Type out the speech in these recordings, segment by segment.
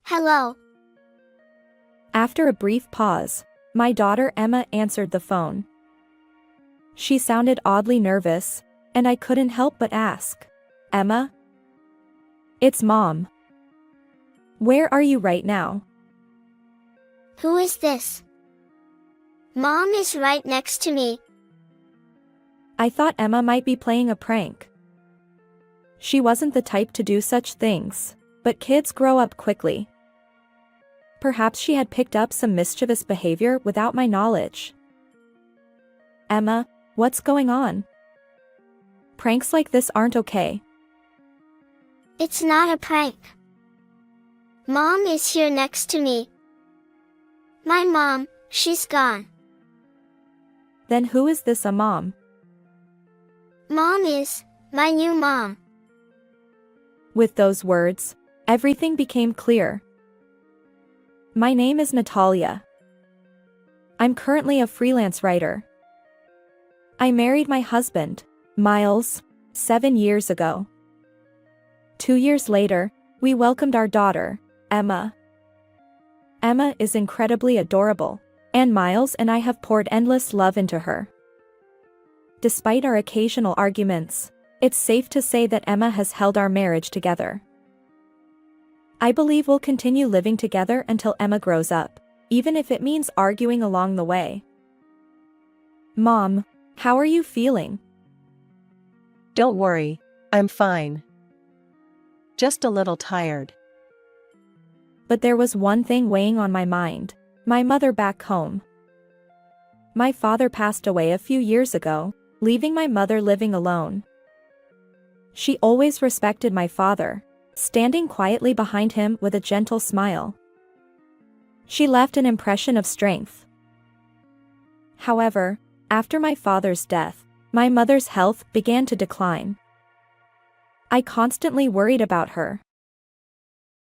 Hello. After a brief pause, my daughter Emma answered the phone. She sounded oddly nervous, and I couldn't help but ask, "Emma?" "It's Mom. Where are you right now?" Who is this? Mom is right next to me. I thought Emma might be playing a prank. She wasn't the type to do such things, but kids grow up quickly. Perhaps she had picked up some mischievous behavior without my knowledge. "Emma, what's going on? Pranks like this aren't okay." It's not a prank. Mom is here next to me. My mom, she's gone. Then who is this a mom? Mom is my new mom. With those words, everything became clear. My name is Natalia. I'm currently a freelance writer. I married my husband, Miles, 7 years ago. 2 years later, we welcomed our daughter, Emma. Emma is incredibly adorable, and Miles and I have poured endless love into her. Despite our occasional arguments, it's safe to say that Emma has held our marriage together. I believe we'll continue living together until Emma grows up, even if it means arguing along the way. Mom, how are you feeling? Don't worry, I'm fine. Just a little tired. But there was one thing weighing on my mind, my mother back home. My father passed away a few years ago, leaving my mother living alone. She always respected my father, standing quietly behind him with a gentle smile. She left an impression of strength. However, after my father's death, my mother's health began to decline. I constantly worried about her.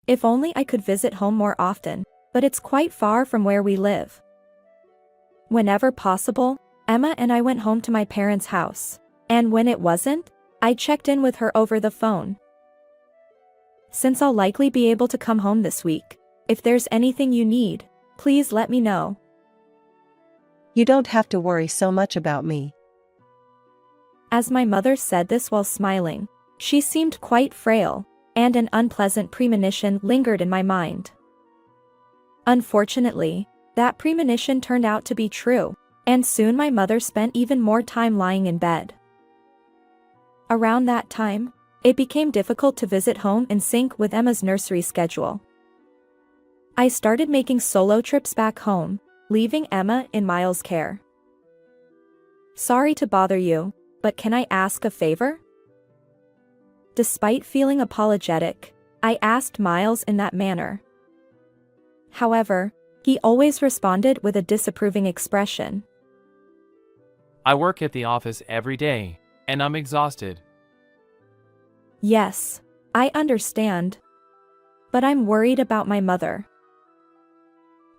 If only I could visit home more often, but it's quite far from where we live. Whenever possible, Emma and I went home to my parents' house, and when it wasn't, I checked in with her over the phone. Since I'll likely be able to come home this week, if there's anything you need, please let me know. You don't have to worry so much about me. As my mother said this while smiling, she seemed quite frail, and an unpleasant premonition lingered in my mind. Unfortunately, that premonition turned out to be true, and soon my mother spent even more time lying in bed. Around that time, it became difficult to visit home in sync with Emma's nursery schedule. I started making solo trips back home, leaving Emma in Miles' care. Sorry to bother you, but can I ask a favor? Despite feeling apologetic, I asked Miles in that manner. However, he always responded with a disapproving expression. I work at the office every day, and I'm exhausted. Yes, I understand. But I'm worried about my mother.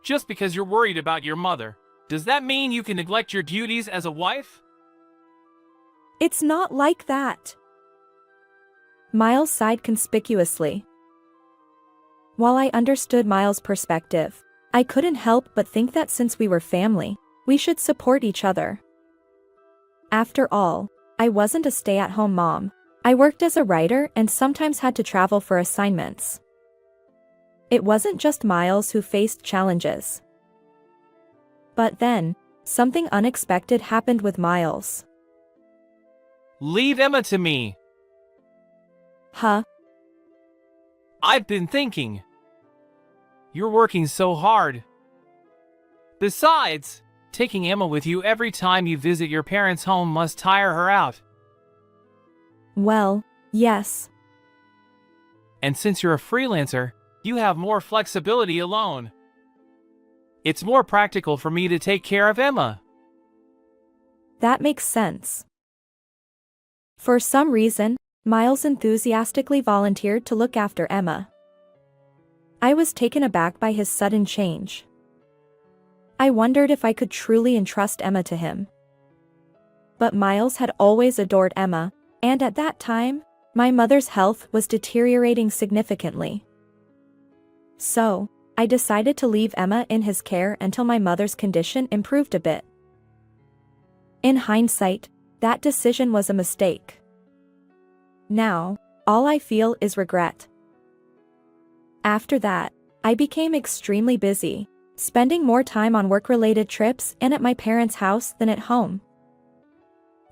Just because you're worried about your mother, does that mean you can neglect your duties as a wife? It's not like that. Miles sighed conspicuously. While I understood Miles' perspective, I couldn't help but think that since we were family, we should support each other. After all, I wasn't a stay-at-home mom. I worked as a writer and sometimes had to travel for assignments. It wasn't just Miles who faced challenges. But then, something unexpected happened with Miles. Leave Emma to me. Huh? I've been thinking. You're working so hard. Besides, taking Emma with you every time you visit your parents' home must tire her out. Well, yes. And since you're a freelancer, you have more flexibility alone. It's more practical for me to take care of Emma. That makes sense. For some reason, Miles enthusiastically volunteered to look after Emma. I was taken aback by his sudden change. I wondered if I could truly entrust Emma to him. But Miles had always adored Emma, and at that time, my mother's health was deteriorating significantly. So, I decided to leave Emma in his care until my mother's condition improved a bit. In hindsight, that decision was a mistake. Now, all I feel is regret. After that, I became extremely busy, spending more time on work-related trips and at my parents' house than at home.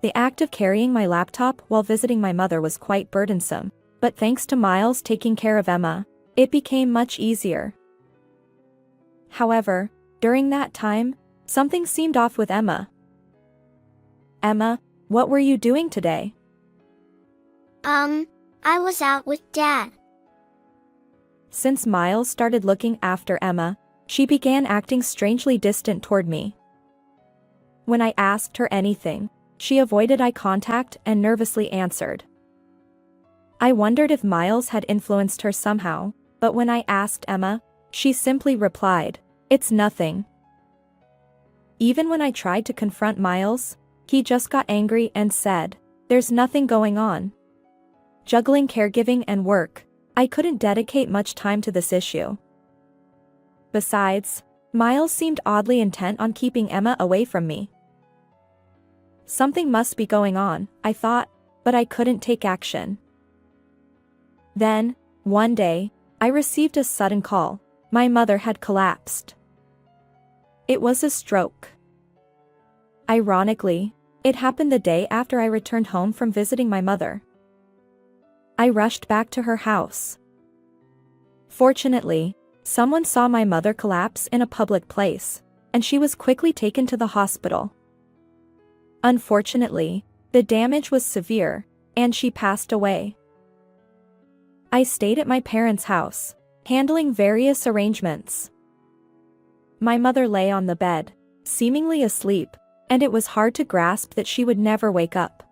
The act of carrying my laptop while visiting my mother was quite burdensome, but thanks to Miles taking care of Emma, it became much easier. However, during that time, something seemed off with Emma. Emma, what were you doing today? I was out with Dad. Since Miles started looking after Emma, she began acting strangely distant toward me. When I asked her anything, she avoided eye contact and nervously answered. I wondered if Miles had influenced her somehow, but when I asked Emma, she simply replied, "It's nothing." Even when I tried to confront Miles, he just got angry and said, "There's nothing going on." Juggling caregiving and work, I couldn't dedicate much time to this issue. Besides, Miles seemed oddly intent on keeping Emma away from me. Something must be going on, I thought, but I couldn't take action. Then, one day, I received a sudden call. My mother had collapsed. It was a stroke. Ironically, it happened the day after I returned home from visiting my mother. I rushed back to her house. Fortunately, someone saw my mother collapse in a public place, and she was quickly taken to the hospital. Unfortunately, the damage was severe, and she passed away. I stayed at my parents' house, handling various arrangements. My mother lay on the bed, seemingly asleep, and it was hard to grasp that she would never wake up.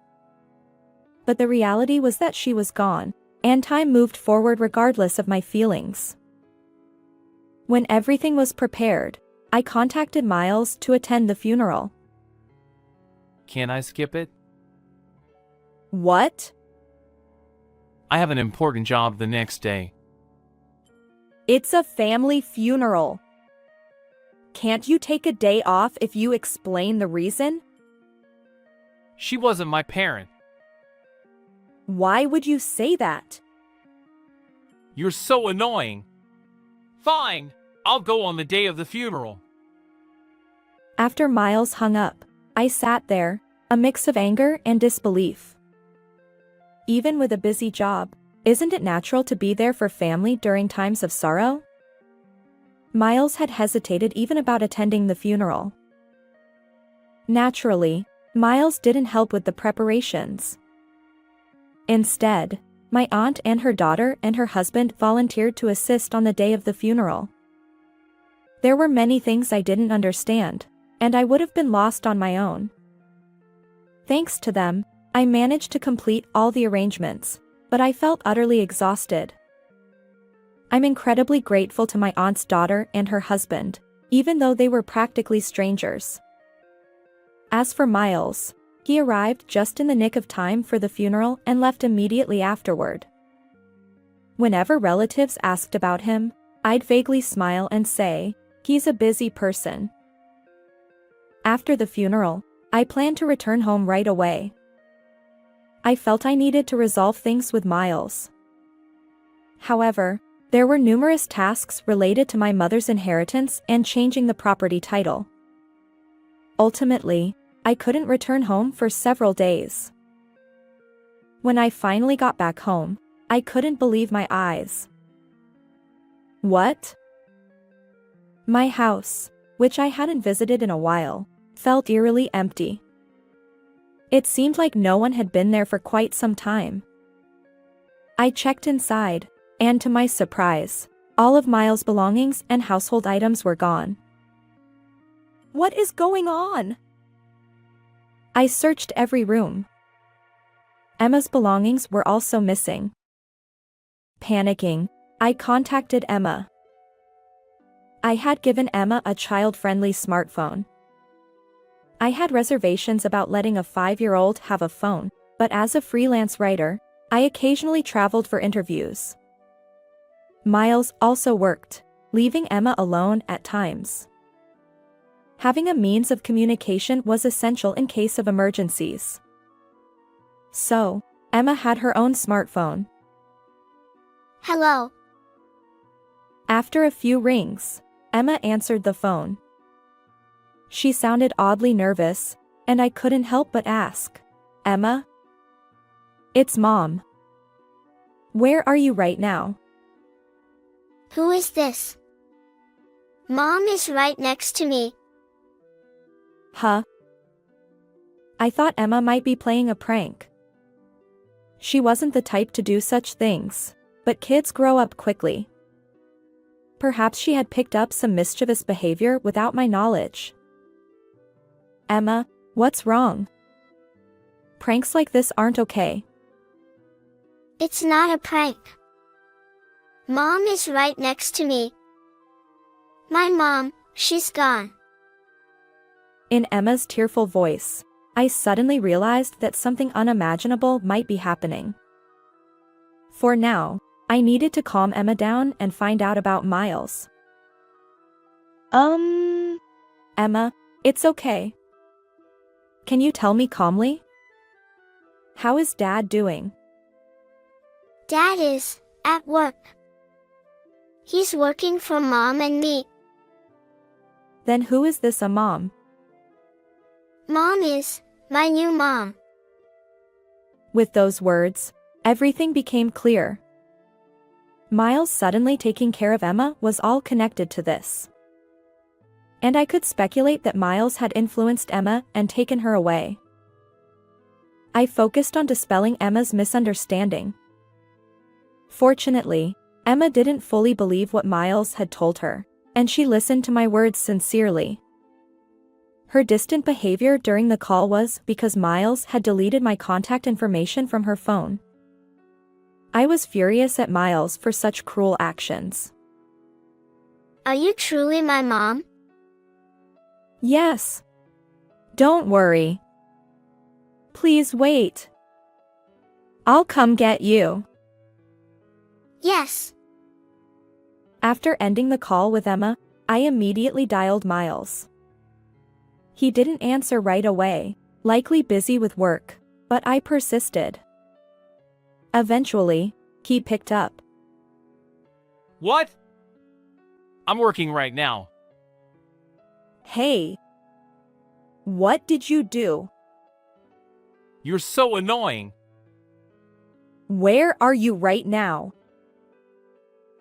But the reality was that she was gone, and time moved forward regardless of my feelings. When everything was prepared, I contacted Miles to attend the funeral. Can I skip it? What? I have an important job the next day. It's a family funeral. Can't you take a day off if you explain the reason? She wasn't my parent. Why would you say that? You're so annoying. Fine, I'll go on the day of the funeral. After Miles hung up, I sat there, a mix of anger and disbelief. Even with a busy job, isn't it natural to be there for family during times of sorrow? Miles had hesitated even about attending the funeral. Naturally, Miles didn't help with the preparations. Instead, my aunt and her daughter and her husband volunteered to assist on the day of the funeral. There were many things I didn't understand, and I would have been lost on my own. Thanks to them, I managed to complete all the arrangements, but I felt utterly exhausted. I'm incredibly grateful to my aunt's daughter and her husband, even though they were practically strangers. As for Miles, he arrived just in the nick of time for the funeral and left immediately afterward. Whenever relatives asked about him, I'd vaguely smile and say, "He's a busy person." After the funeral, I planned to return home right away. I felt I needed to resolve things with Miles. However, there were numerous tasks related to my mother's inheritance and changing the property title. Ultimately, I couldn't return home for several days. When I finally got back home, I couldn't believe my eyes. What? My house, which I hadn't visited in a while, felt eerily empty. It seemed like no one had been there for quite some time. I checked inside, and to my surprise, all of Miles' belongings and household items were gone. What is going on? I searched every room. Emma's belongings were also missing. Panicking, I contacted Emma. I had given Emma a child-friendly smartphone. I had reservations about letting a 5-year-old have a phone, but as a freelance writer, I occasionally traveled for interviews. Miles also worked, leaving Emma alone at times. Having a means of communication was essential in case of emergencies. So, Emma had her own smartphone. Hello. After a few rings, Emma answered the phone. She sounded oddly nervous, and I couldn't help but ask, "Emma? It's Mom. Where are you right now?" Who is this? Mom is right next to me. Huh? I thought Emma might be playing a prank. She wasn't the type to do such things, but kids grow up quickly. Perhaps she had picked up some mischievous behavior without my knowledge. Emma, what's wrong? Pranks like this aren't okay. It's not a prank. Mom is right next to me. My mom, she's gone. In Emma's tearful voice, I suddenly realized that something unimaginable might be happening. For now, I needed to calm Emma down and find out about Miles. Emma, it's okay. Can you tell me calmly? How is Dad doing? Dad is at work. He's working for Mom and me. Then who is this a mom? Mom is my new mom. With those words, everything became clear. Miles suddenly taking care of Emma was all connected to this. And I could speculate that Miles had influenced Emma and taken her away. I focused on dispelling Emma's misunderstanding. Fortunately, Emma didn't fully believe what Miles had told her, and she listened to my words sincerely. Her distant behavior during the call was because Miles had deleted my contact information from her phone. I was furious at Miles for such cruel actions. Are you truly my mom? Yes. Don't worry. Please wait. I'll come get you. Yes. After ending the call with Emma, I immediately dialed Miles. He didn't answer right away, likely busy with work, but I persisted. Eventually, he picked up. What? I'm working right now. Hey. What did you do? You're so annoying. Where are you right now?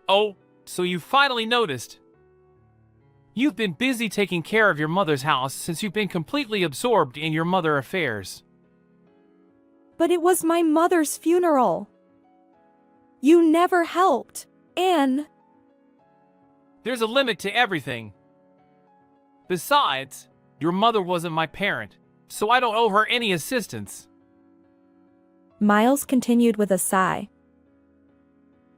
Oh, so you finally noticed. You've been busy taking care of your mother's house since you've been completely absorbed in your mother affairs. But it was my mother's funeral. You never helped, and... There's a limit to everything. Besides, your mother wasn't my parent, so I don't owe her any assistance. Miles continued with a sigh.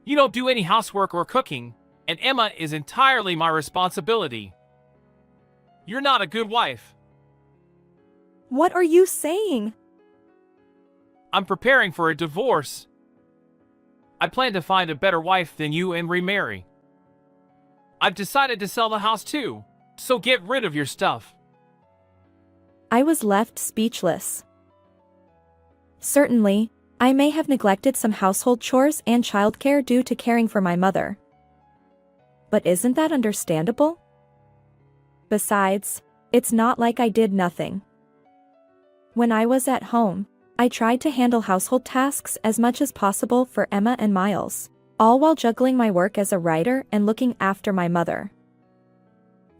You don't do any housework or cooking, and Emma is entirely my responsibility. You're not a good wife. What are you saying? I'm preparing for a divorce. I plan to find a better wife than you and remarry. I've decided to sell the house too, so get rid of your stuff. I was left speechless. Certainly, I may have neglected some household chores and childcare due to caring for my mother. But isn't that understandable? Besides, it's not like I did nothing. When I was at home, I tried to handle household tasks as much as possible for Emma and Miles, all while juggling my work as a writer and looking after my mother.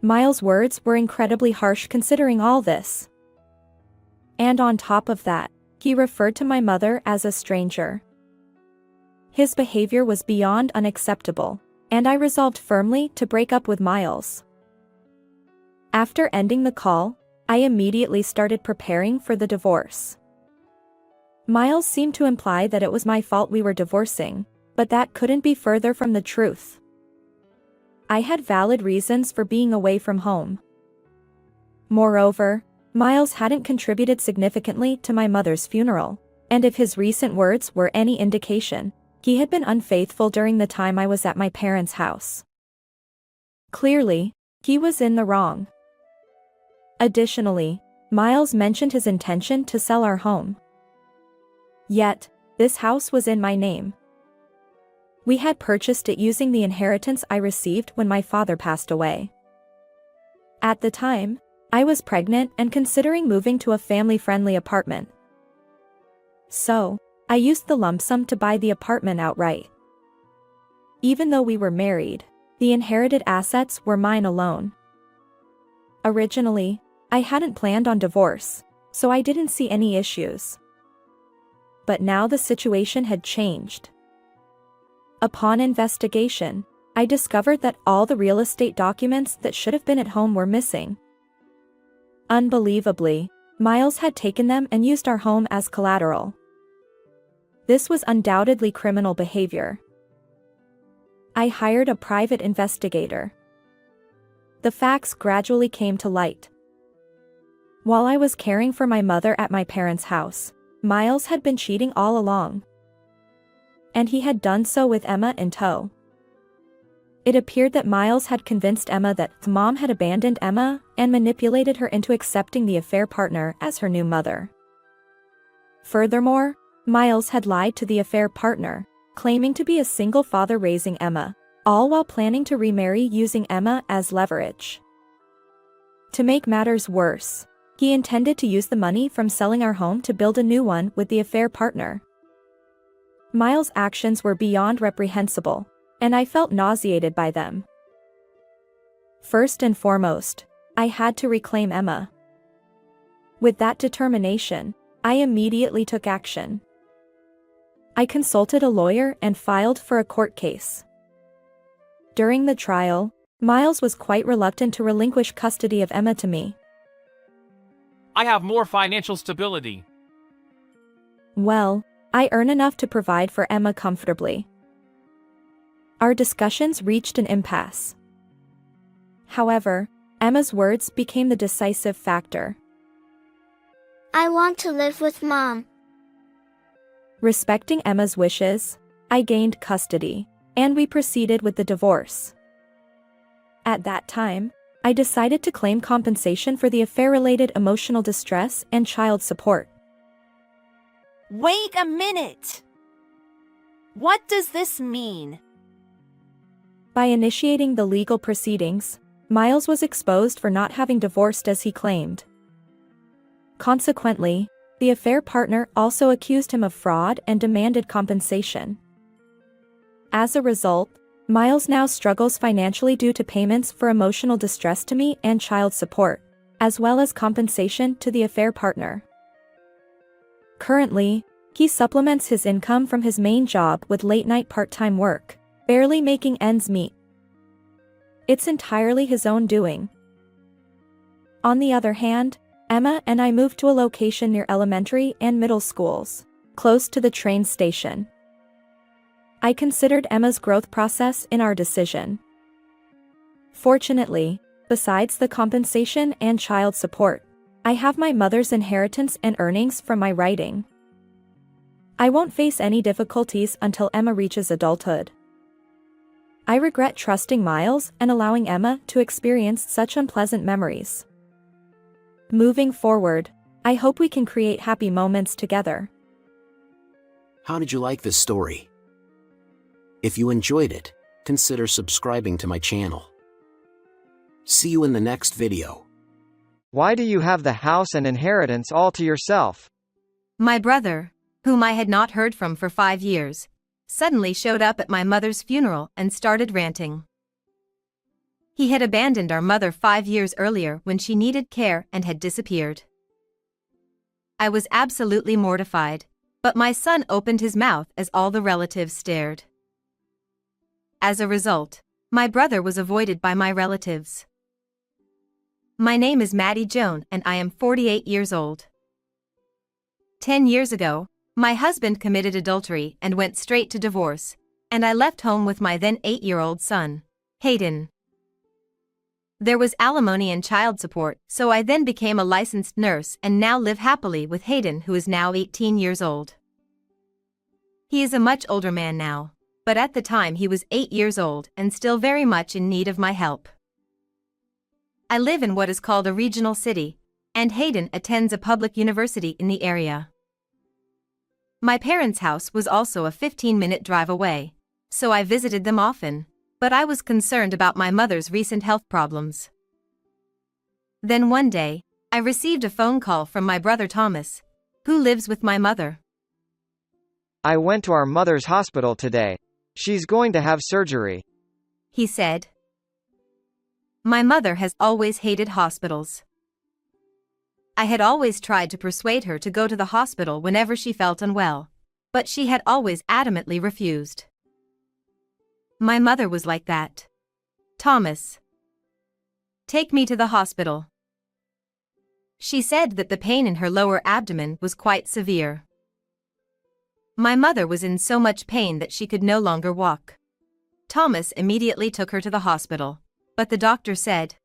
Miles' words were incredibly harsh considering all this. And on top of that, he referred to my mother as a stranger. His behavior was beyond unacceptable, and I resolved firmly to break up with Miles. After ending the call, I immediately started preparing for the divorce. Miles seemed to imply that it was my fault we were divorcing, but that couldn't be further from the truth. I had valid reasons for being away from home. Moreover, Miles hadn't contributed significantly to my mother's funeral, and if his recent words were any indication, he had been unfaithful during the time I was at my parents' house. Clearly, he was in the wrong. Additionally, Miles mentioned his intention to sell our home. Yet, this house was in my name. We had purchased it using the inheritance I received when my father passed away. At the time, I was pregnant and considering moving to a family-friendly apartment. So, I used the lump sum to buy the apartment outright. Even though we were married, the inherited assets were mine alone. Originally, I hadn't planned on divorce, so I didn't see any issues. But now the situation had changed. Upon investigation, I discovered that all the real estate documents that should have been at home were missing. Unbelievably, Miles had taken them and used our home as collateral. This was undoubtedly criminal behavior. I hired a private investigator. The facts gradually came to light. While I was caring for my mother at my parents' house, Miles had been cheating all along. And he had done so with Emma in tow. It appeared that Miles had convinced Emma that Mom had abandoned Emma and manipulated her into accepting the affair partner as her new mother. Furthermore, Miles had lied to the affair partner, claiming to be a single father raising Emma, all while planning to remarry using Emma as leverage. To make matters worse, he intended to use the money from selling our home to build a new one with the affair partner. Miles' actions were beyond reprehensible, and I felt nauseated by them. First and foremost, I had to reclaim Emma. With that determination, I immediately took action. I consulted a lawyer and filed for a court case. During the trial, Miles was quite reluctant to relinquish custody of Emma to me. I have more financial stability. Well, I earn enough to provide for Emma comfortably. Our discussions reached an impasse. However, Emma's words became the decisive factor. I want to live with Mom. Respecting Emma's wishes, I gained custody, and we proceeded with the divorce. At that time, I decided to claim compensation for the affair-related emotional distress and child support. Wait a minute! What does this mean? By initiating the legal proceedings, Miles was exposed for not having divorced as he claimed. Consequently, the affair partner also accused him of fraud and demanded compensation. As a result, Miles now struggles financially due to payments for emotional distress to me and child support, as well as compensation to the affair partner. Currently, he supplements his income from his main job with late-night part-time work, barely making ends meet. It's entirely his own doing. On the other hand, Emma and I moved to a location near elementary and middle schools, close to the train station. I considered Emma's growth process in our decision. Fortunately, besides the compensation and child support, I have my mother's inheritance and earnings from my writing. I won't face any difficulties until Emma reaches adulthood. I regret trusting Miles and allowing Emma to experience such unpleasant memories. Moving forward, I hope we can create happy moments together. How did you like this story? If you enjoyed it, consider subscribing to my channel. See you in the next video. Why do you have the house and inheritance all to yourself? My brother, whom I had not heard from for 5 years, suddenly showed up at my mother's funeral and started ranting. He had abandoned our mother 5 years earlier when she needed care and had disappeared. I was absolutely mortified, but my son opened his mouth as all the relatives stared. As a result, my brother was avoided by my relatives. My name is Maddie Joan and I am 48 years old. 10 years ago, my husband committed adultery and went straight to divorce, and I left home with my then 8-year-old son, Hayden. There was alimony and child support, so I then became a licensed nurse and now live happily with Hayden, who is now 18 years old. He is a much older man now, but at the time he was 8 years old and still very much in need of my help. I live in what is called a regional city, and Hayden attends a public university in the area. My parents' house was also a 15-minute drive away, so I visited them often, but I was concerned about my mother's recent health problems. Then one day, I received a phone call from my brother Thomas, who lives with my mother. I went to our mother's hospital today. She's going to have surgery, He said. My mother has always hated hospitals. I had always tried to persuade her to go to the hospital whenever she felt unwell, but she had always adamantly refused. My mother was like that. Thomas, take me to the hospital. She said that the pain in her lower abdomen was quite severe. My mother was in so much pain that she could no longer walk. Thomas immediately took her to the hospital, but the doctor said,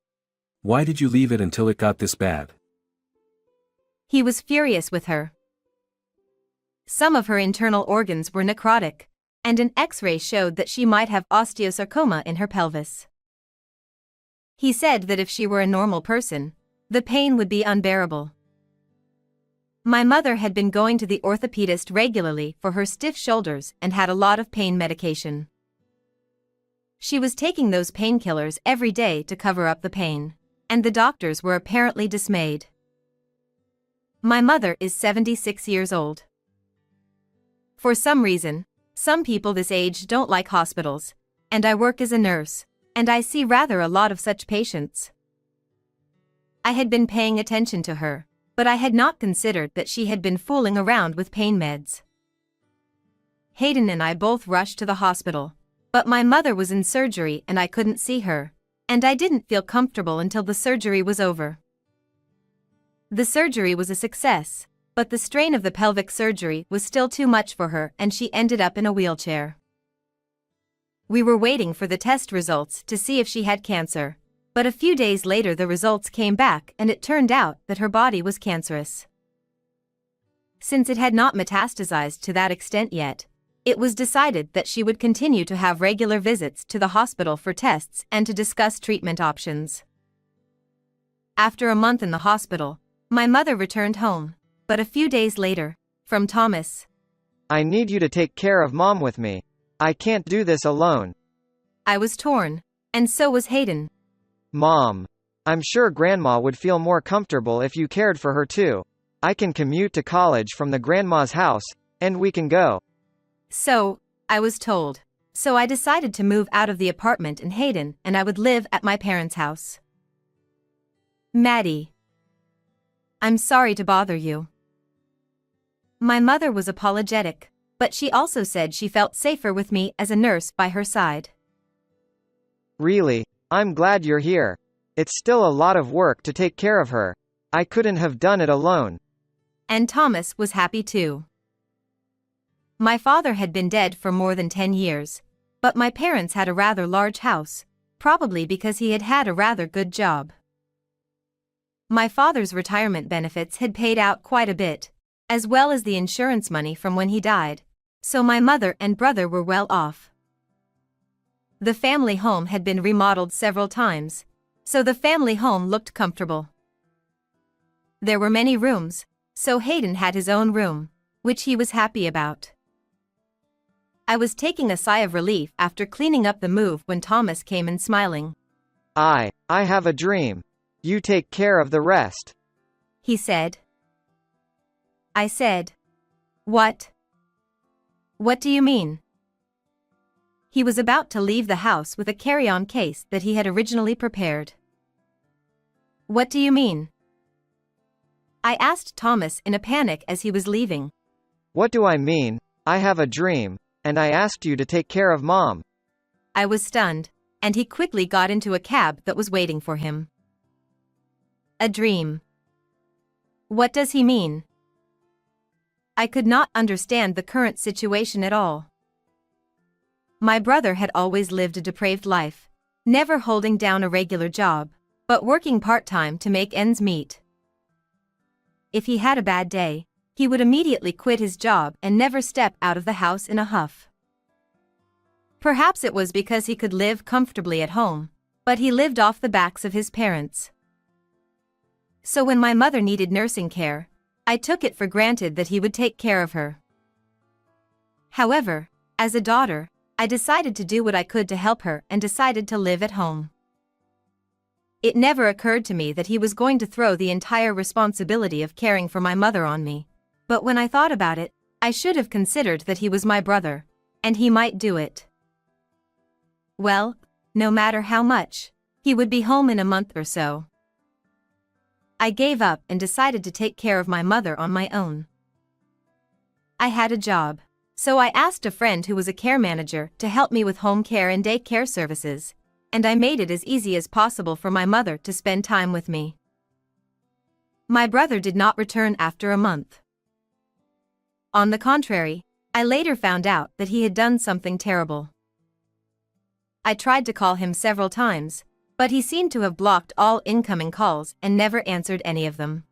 "Why did you leave it until it got this bad?" He was furious with her. Some of her internal organs were necrotic, and an X-ray showed that she might have osteosarcoma in her pelvis. He said that if she were a normal person, the pain would be unbearable. My mother had been going to the orthopedist regularly for her stiff shoulders and had a lot of pain medication. She was taking those painkillers every day to cover up the pain, and the doctors were apparently dismayed. My mother is 76 years old. For some reason, some people this age don't like hospitals, and I work as a nurse, and I see rather a lot of such patients. I had been paying attention to her, but I had not considered that she had been fooling around with pain meds. Hayden and I both rushed to the hospital, but my mother was in surgery and I couldn't see her, and I didn't feel comfortable until the surgery was over. The surgery was a success, but the strain of the pelvic surgery was still too much for her and she ended up in a wheelchair. We were waiting for the test results to see if she had cancer, but a few days later the results came back and it turned out that her body was cancerous. Since it had not metastasized to that extent yet, it was decided that she would continue to have regular visits to the hospital for tests and to discuss treatment options. After a month in the hospital, my mother returned home, but a few days later, from Thomas, I need you to take care of Mom with me. I can't do this alone. I was torn, and so was Hayden. Mom, I'm sure Grandma would feel more comfortable if you cared for her too. I can commute to college from the grandma's house, and we can go. So, I was told. So I decided to move out of the apartment in Hayden and I would live at my parents' house. Maddie, I'm sorry to bother you. My mother was apologetic, but she also said she felt safer with me as a nurse by her side. Really, I'm glad you're here. It's still a lot of work to take care of her. I couldn't have done it alone. And Thomas was happy too. My father had been dead for more than 10 years, but my parents had a rather large house, probably because he had had a rather good job. My father's retirement benefits had paid out quite a bit, as well as the insurance money from when he died, so my mother and brother were well off. The family home had been remodeled several times, so the family home looked comfortable. There were many rooms, so Hayden had his own room, which he was happy about. I was taking a sigh of relief after cleaning up the move when Thomas came in smiling. I have a dream. You take care of the rest. He said. I said, "What? What do you mean?" He was about to leave the house with a carry-on case that he had originally prepared. "What do you mean?" I asked Thomas in a panic as he was leaving. What do I mean? I have a dream, and I asked you to take care of Mom. I was stunned, and he quickly got into a cab that was waiting for him. A dream. What does he mean? I could not understand the current situation at all. My brother had always lived a depraved life, never holding down a regular job, but working part-time to make ends meet. If he had a bad day, he would immediately quit his job and never step out of the house in a huff. Perhaps it was because he could live comfortably at home, but he lived off the backs of his parents. So when my mother needed nursing care, I took it for granted that he would take care of her. However, as a daughter, I decided to do what I could to help her and decided to live at home. It never occurred to me that he was going to throw the entire responsibility of caring for my mother on me. But when I thought about it, I should have considered that he was my brother, and he might do it. Well, no matter how much, he would be home in a month or so. I gave up and decided to take care of my mother on my own. I had a job, so I asked a friend who was a care manager to help me with home care and day care services, and I made it as easy as possible for my mother to spend time with me. My brother did not return after a month. On the contrary, I later found out that he had done something terrible. I tried to call him several times, but he seemed to have blocked all incoming calls and never answered any of them.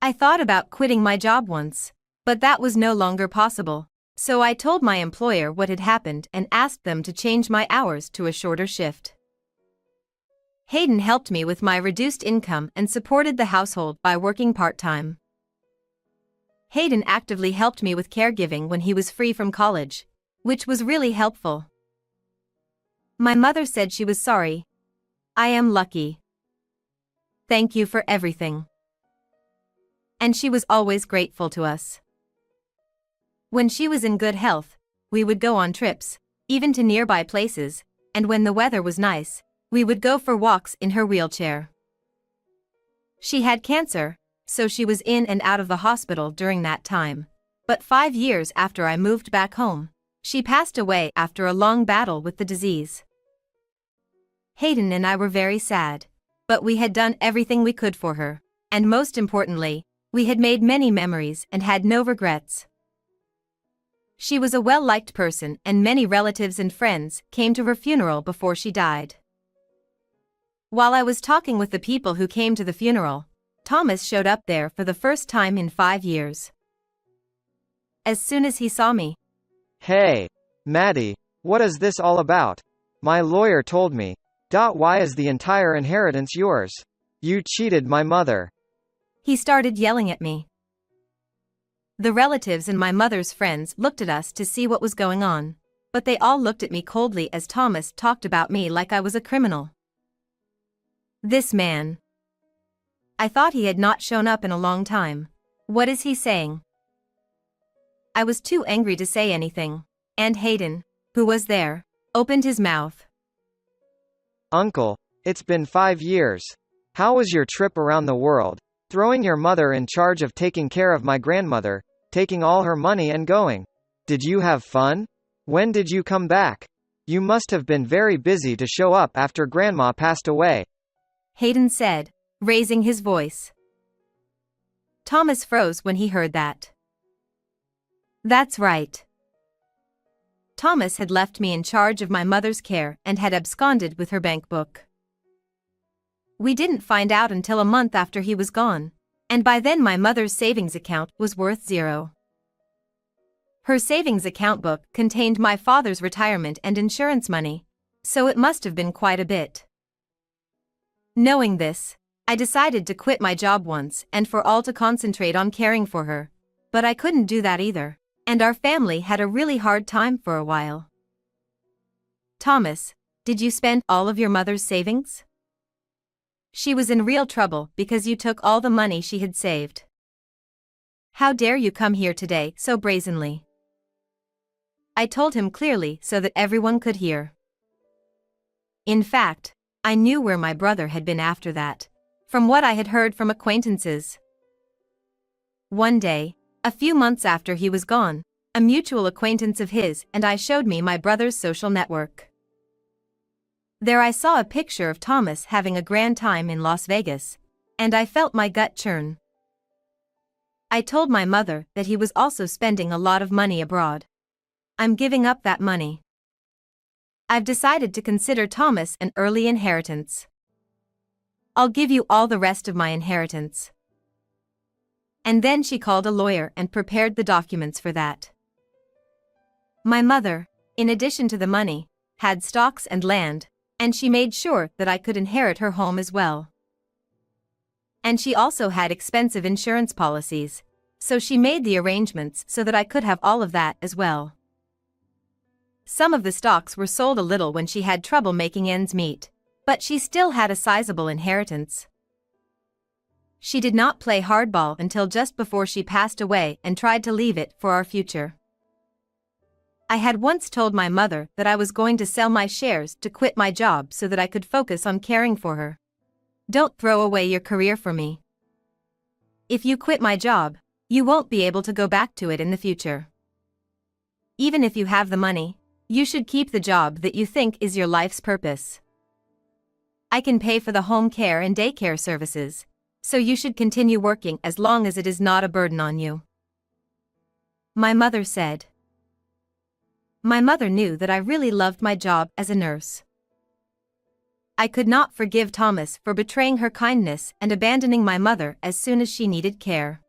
I thought about quitting my job once, but that was no longer possible, so I told my employer what had happened and asked them to change my hours to a shorter shift. Hayden helped me with my reduced income and supported the household by working part-time. Hayden actively helped me with caregiving when he was free from college, which was really helpful. My mother said she was sorry. I am lucky. Thank you for everything. And she was always grateful to us. When she was in good health, we would go on trips, even to nearby places, and when the weather was nice, we would go for walks in her wheelchair. She had cancer, so she was in and out of the hospital during that time. But 5 years after I moved back home, she passed away after a long battle with the disease. Hayden and I were very sad, but we had done everything we could for her, and most importantly, we had made many memories and had no regrets. She was a well-liked person and many relatives and friends came to her funeral before she died. While I was talking with the people who came to the funeral, Thomas showed up there for the first time in 5 years. As soon as he saw me, Hey, Maddie, what is this all about? My lawyer told me. Why is the entire inheritance yours? You cheated my mother. He started yelling at me. The relatives and my mother's friends looked at us to see what was going on, but they all looked at me coldly as Thomas talked about me like I was a criminal. This man. I thought he had not shown up in a long time. What is he saying? I was too angry to say anything, and Hayden, who was there, opened his mouth. Uncle, it's been 5 years. How was your trip around the world? Throwing your mother in charge of taking care of my grandmother, taking all her money and going. Did you have fun? When did you come back? You must have been very busy to show up after Grandma passed away. Hayden said, raising his voice. Thomas froze when he heard that. That's right. Thomas had left me in charge of my mother's care and had absconded with her bank book. We didn't find out until a month after he was gone, and by then my mother's savings account was worth 0. Her savings account book contained my father's retirement and insurance money, so it must have been quite a bit. Knowing this, I decided to quit my job once and for all to concentrate on caring for her, but I couldn't do that either, and our family had a really hard time for a while. Thomas, did you spend all of your mother's savings? She was in real trouble because you took all the money she had saved. How dare you come here today so brazenly? I told him clearly so that everyone could hear. In fact, I knew where my brother had been after that, from what I had heard from acquaintances. One day, a few months after he was gone, a mutual acquaintance of his and I showed me my brother's social network. There I saw a picture of Thomas having a grand time in Las Vegas, and I felt my gut churn. I told my mother that he was also spending a lot of money abroad. I'm giving up that money. I've decided to consider Thomas an early inheritance. I'll give you all the rest of my inheritance. And then she called a lawyer and prepared the documents for that. My mother, in addition to the money, had stocks and land, and she made sure that I could inherit her home as well. And she also had expensive insurance policies, so she made the arrangements so that I could have all of that as well. Some of the stocks were sold a little when she had trouble making ends meet, but she still had a sizable inheritance. She did not play hardball until just before she passed away and tried to leave it for our future. I had once told my mother that I was going to sell my shares to quit my job so that I could focus on caring for her. Don't throw away your career for me. If you quit my job, you won't be able to go back to it in the future. Even if you have the money, you should keep the job that you think is your life's purpose. I can pay for the home care and daycare services, so you should continue working as long as it is not a burden on you. My mother said. My mother knew that I really loved my job as a nurse. I could not forgive Thomas for betraying her kindness and abandoning my mother as soon as she needed care.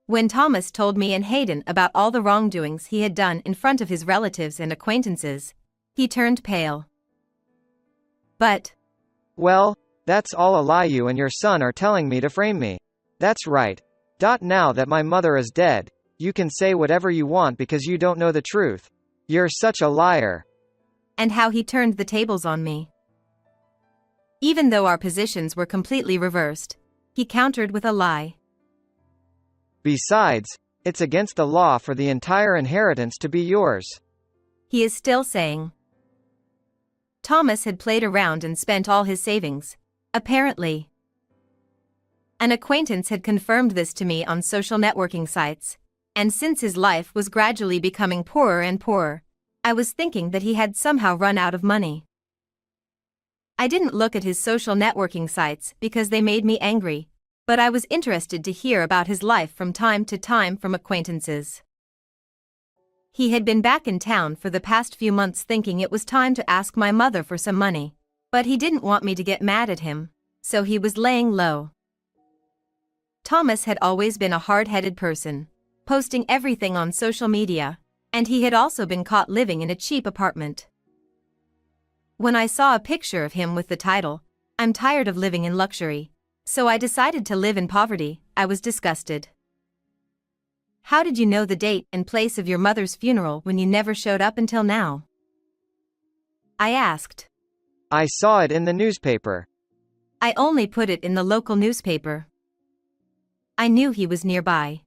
When Thomas told me and Hayden about all the wrongdoings he had done in front of his relatives and acquaintances, he turned pale. But, Well, that's all a lie you and your son are telling me to frame me. That's right. Now that my mother is dead, you can say whatever you want because you don't know the truth. You're such a liar. And how he turned the tables on me. Even though our positions were completely reversed, he countered with a lie. Besides, it's against the law for the entire inheritance to be yours. He is still saying. Thomas had played around and spent all his savings, apparently. An acquaintance had confirmed this to me on social networking sites, and since his life was gradually becoming poorer and poorer, I was thinking that he had somehow run out of money. I didn't look at his social networking sites because they made me angry, but I was interested to hear about his life from time to time from acquaintances. He had been back in town for the past few months thinking it was time to ask my mother for some money, but he didn't want me to get mad at him, so he was laying low. Thomas had always been a hard-headed person, posting everything on social media, and he had also been caught living in a cheap apartment. When I saw a picture of him with the title, "I'm tired of living in luxury, so I decided to live in poverty," I was disgusted. How did you know the date and place of your mother's funeral when you never showed up until now? I asked. I saw it in the newspaper. I only put it in the local newspaper. I knew he was nearby.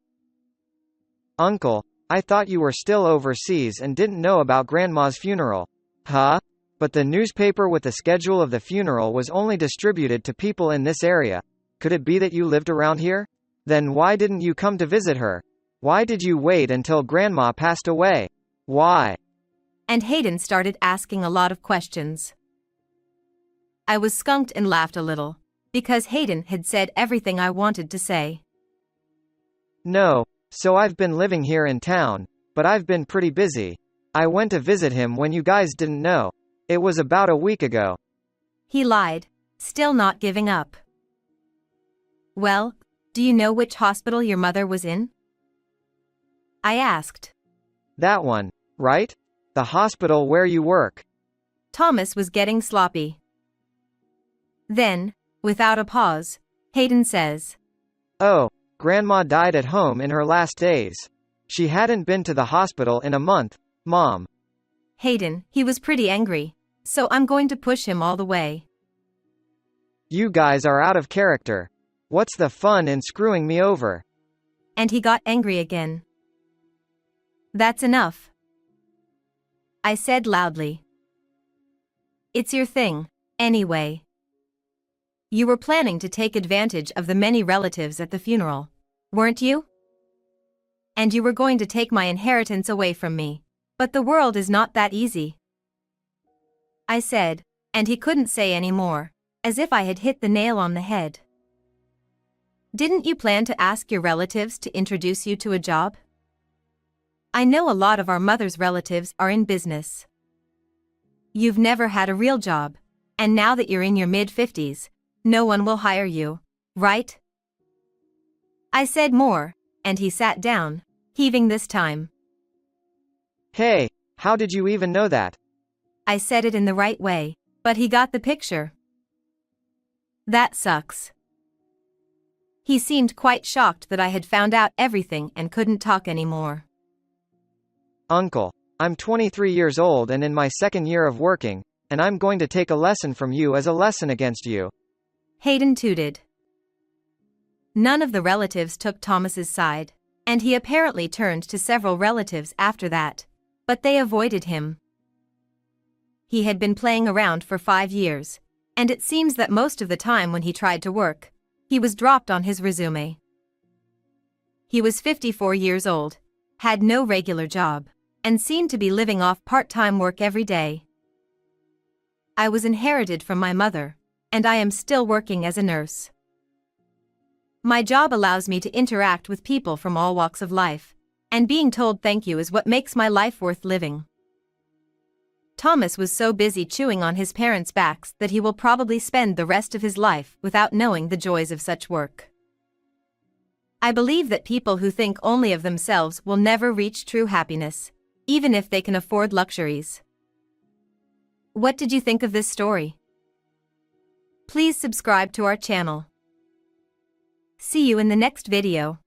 Uncle, I thought you were still overseas and didn't know about Grandma's funeral. Huh? But the newspaper with the schedule of the funeral was only distributed to people in this area. Could it be that you lived around here? Then why didn't you come to visit her? Why did you wait until Grandma passed away? Why? And Hayden started asking a lot of questions. I was skunked and laughed a little, because Hayden had said everything I wanted to say. No, so I've been living here in town, but I've been pretty busy. I went to visit him when you guys didn't know. It was about a week ago. He lied, still not giving up. Well, do you know which hospital your mother was in? I asked. That one, right? The hospital where you work. Thomas was getting sloppy. Then, without a pause, Hayden says, Oh, Grandma died at home in her last days. She hadn't been to the hospital in a month, Mom. Hayden, he was pretty angry, so I'm going to push him all the way. You guys are out of character. What's the fun in screwing me over? And he got angry again. That's enough, I said loudly. It's your thing, anyway. You were planning to take advantage of the many relatives at the funeral, weren't you? And you were going to take my inheritance away from me. But the world is not that easy, I said, and he couldn't say any more, as if I had hit the nail on the head. Didn't you plan to ask your relatives to introduce you to a job? I know a lot of our mother's relatives are in business. You've never had a real job, and now that you're in your mid-50s, no one will hire you, right? I said more, and he sat down, heaving this time. Hey, how did you even know that? I said it in the right way, but he got the picture. That sucks. He seemed quite shocked that I had found out everything and couldn't talk anymore. Uncle, I'm 23 years old and in my second year of working, and I'm going to take a lesson from you as a lesson against you. Hayden tooted. None of the relatives took Thomas's side, and he apparently turned to several relatives after that, but they avoided him. He had been playing around for 5 years, and it seems that most of the time when he tried to work, he was dropped on his resume. He was 54 years old, had no regular job, and seemed to be living off part-time work every day. I was inherited from my mother, and I am still working as a nurse. My job allows me to interact with people from all walks of life, and being told thank you is what makes my life worth living. Thomas was so busy chewing on his parents' backs that he will probably spend the rest of his life without knowing the joys of such work. I believe that people who think only of themselves will never reach true happiness, even if they can afford luxuries. What did you think of this story? Please subscribe to our channel. See you in the next video.